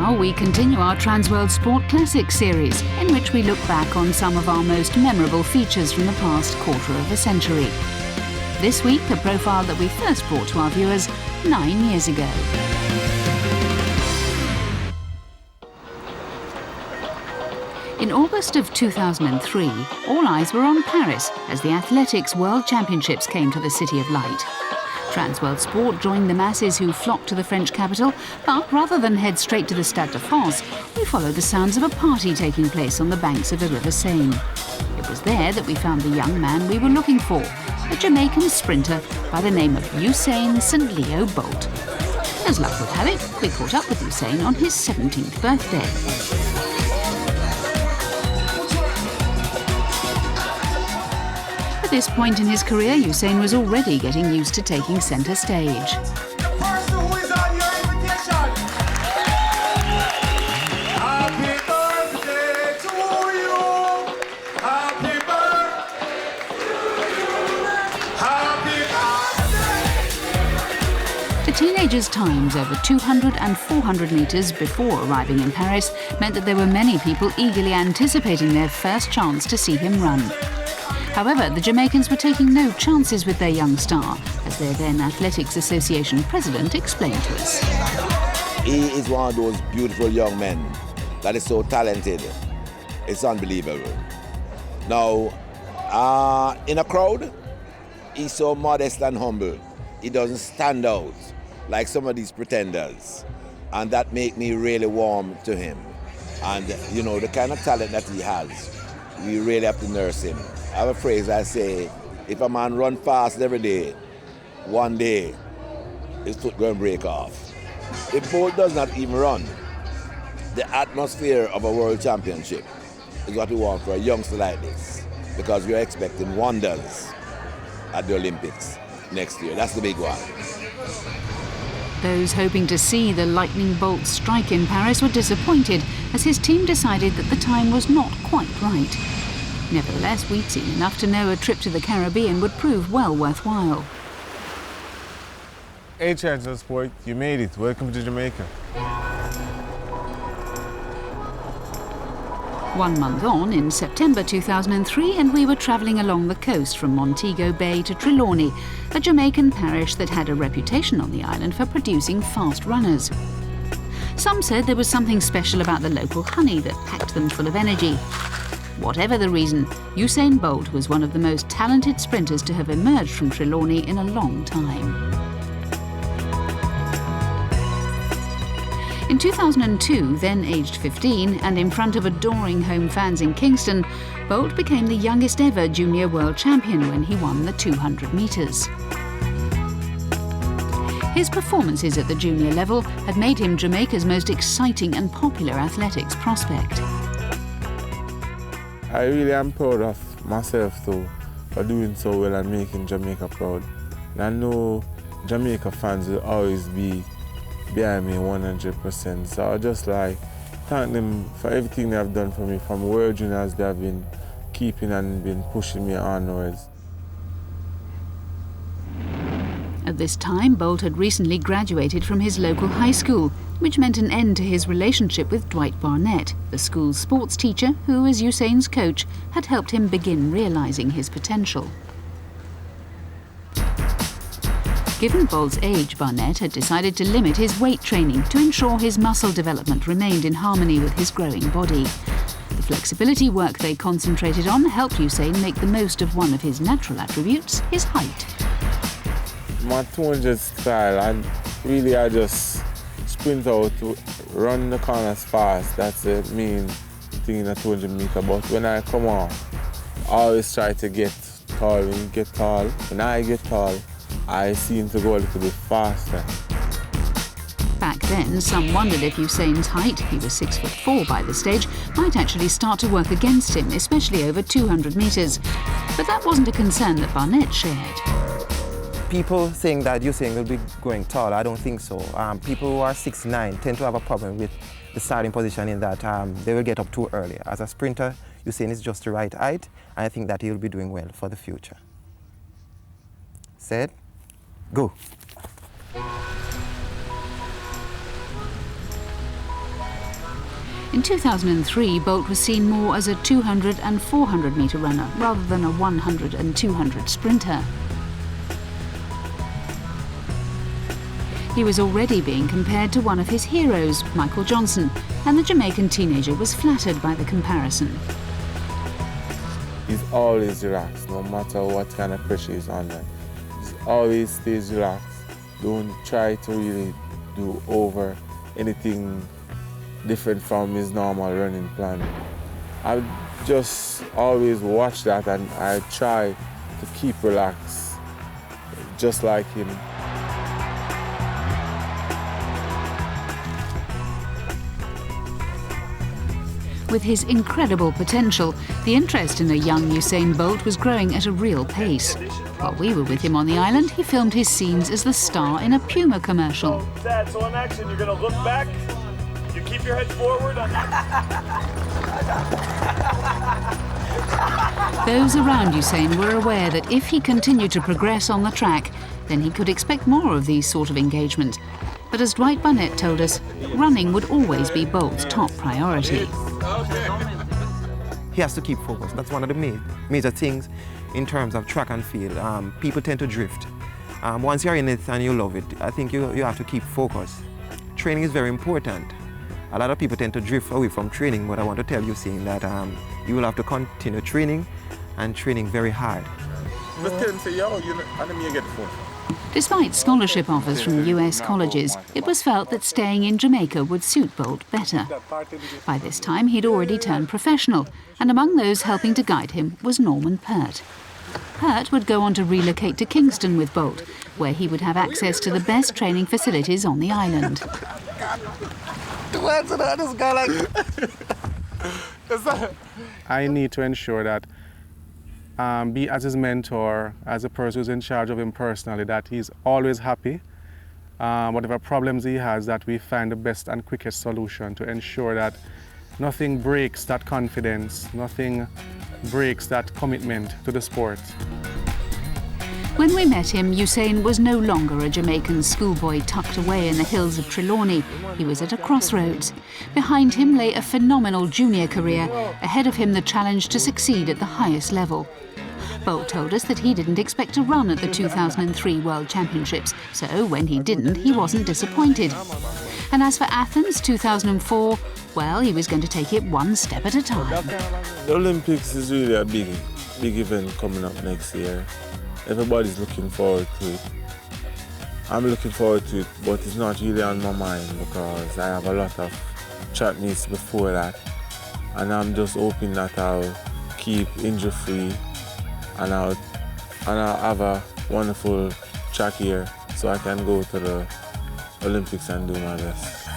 Now we continue our Transworld Sport Classics series, in which we look back on some of our most memorable features from the past quarter of a century. This week, a profile that we first brought to our viewers 9 years ago. In August of 2003, all eyes were on Paris as the Athletics World Championships came to the City of Light. Transworld Sport joined the masses who flocked to the French capital, but rather than head straight to the Stade de France, we followed the sounds of a party taking place on the banks of the River Seine. It was there that we found the young man we were looking for, a Jamaican sprinter by the name of Usain St. Leo Bolt. As luck would have it, we caught up with Usain on his 17th birthday. At this point in his career, Usain was already getting used to taking centre stage. The teenager's times over 200 and 400 metres before arriving in Paris meant that there were many people eagerly anticipating their first chance to see him run. However, the Jamaicans were taking no chances with their young star, as their then Athletics Association president explained to us. He is one of those beautiful young men that is so talented. It's unbelievable. Now, in a crowd, he's so modest and humble. He doesn't stand out like some of these pretenders. And that makes me really warm to him. And, you know, the kind of talent that he has, we really have to nurse him. I have a phrase I say, if a man run fast every day, one day his foot going to break off. If Bolt does not even run, the atmosphere of a world championship is what we want for a youngster like this, because we are expecting wonders at the Olympics next year. That's the big one. Those hoping to see the lightning bolt strike in Paris were disappointed, as his team decided that the time was not quite right. Nevertheless, we'd seen enough to know a trip to the Caribbean would prove well worthwhile. Hey, Transworld Sport, you made it. Welcome to Jamaica. 1 month on, in September 2003, and we were travelling along the coast from Montego Bay to Trelawney, a Jamaican parish that had a reputation on the island for producing fast runners. Some said there was something special about the local honey that packed them full of energy. Whatever the reason, Usain Bolt was one of the most talented sprinters to have emerged from Trelawney in a long time. In 2002, then aged 15, and in front of adoring home fans in Kingston, Bolt became the youngest ever junior world champion when he won the 200 metres. His performances at the junior level had made him Jamaica's most exciting and popular athletics prospect. I really am proud of myself too for doing so well and making Jamaica proud. And I know Jamaica fans will always be behind me 100%. So I just like thank them for everything they have done for me, from World Juniors they have been keeping and been pushing me onwards. At this time, Bolt had recently graduated from his local high school, which meant an end to his relationship with Dwight Barnett, the school's sports teacher who, as Usain's coach, had helped him begin realising his potential. Given Bolt's age, Barnett had decided to limit his weight training to ensure his muscle development remained in harmony with his growing body. The flexibility work they concentrated on helped Usain make the most of one of his natural attributes, his height. My 200 style, and really I just sprint out to run the corners fast. That's the main thing in a 200 meter. But when I come off, I always try to get tall. When you get tall, when I get tall, I seem to go a little bit faster. Back then, some wondered if Usain's height, he was 6'4" by this stage, might actually start to work against him, especially over 200 metres. But that wasn't a concern that Barnett shared. People saying that Usain will be going tall, I don't think so. People who are 6'9" tend to have a problem with the starting position in that they will get up too early. As a sprinter, Usain is just the right height, and I think that he'll be doing well for the future. Set, go. In 2003, Bolt was seen more as a 200 and 400 metre runner rather than a 100 and 200 sprinter. He was already being compared to one of his heroes, Michael Johnson, and the Jamaican teenager was flattered by the comparison. He's always relaxed, no matter what kind of pressure he's under. He always stays relaxed. Don't try to really do over anything different from his normal running plan. I just always watch that and I try to keep relaxed, just like him. With his incredible potential, the interest in the young Usain Bolt was growing at a real pace. While we were with him on the island, he filmed his scenes as the star in a Puma commercial. Dad, so on action, you're going to look back, you keep your head forward. Those around Usain were aware that if he continued to progress on the track, then he could expect more of these sort of engagement. But as Dwight Barnett told us, running would always be Bolt's top priority. He has to keep focused. That's one of the major things in terms of track and field. People tend to drift. Once you're in it and you love it, I think you have to keep focused. Training is very important. A lot of people tend to drift away from training, but I want to tell you, saying that you will have to continue training and training very hard. Despite scholarship offers from US colleges, it was felt that staying in Jamaica would suit Bolt better. By this time, he'd already turned professional, and among those helping to guide him was Norman Pert. Pert would go on to relocate to Kingston with Bolt, where he would have access to the best training facilities on the island. I need to ensure that be as his mentor, as a person who's in charge of him personally, that he's always happy. Whatever problems he has, that we find the best and quickest solution to ensure that nothing breaks that confidence, nothing breaks that commitment to the sport. When we met him, Usain was no longer a Jamaican schoolboy tucked away in the hills of Trelawney. He was at a crossroads. Behind him lay a phenomenal junior career, ahead of him the challenge to succeed at the highest level. Bolt told us that he didn't expect to run at the 2003 World Championships, so when he didn't, he wasn't disappointed. And as for Athens 2004, well, he was going to take it one step at a time. The Olympics is really a big event coming up next year. Everybody's looking forward to it. I'm looking forward to it, but it's not really on my mind because I have a lot of track meets before that. And I'm just hoping that I'll keep injury-free and I'll have a wonderful track year so I can go to the Olympics and do my best.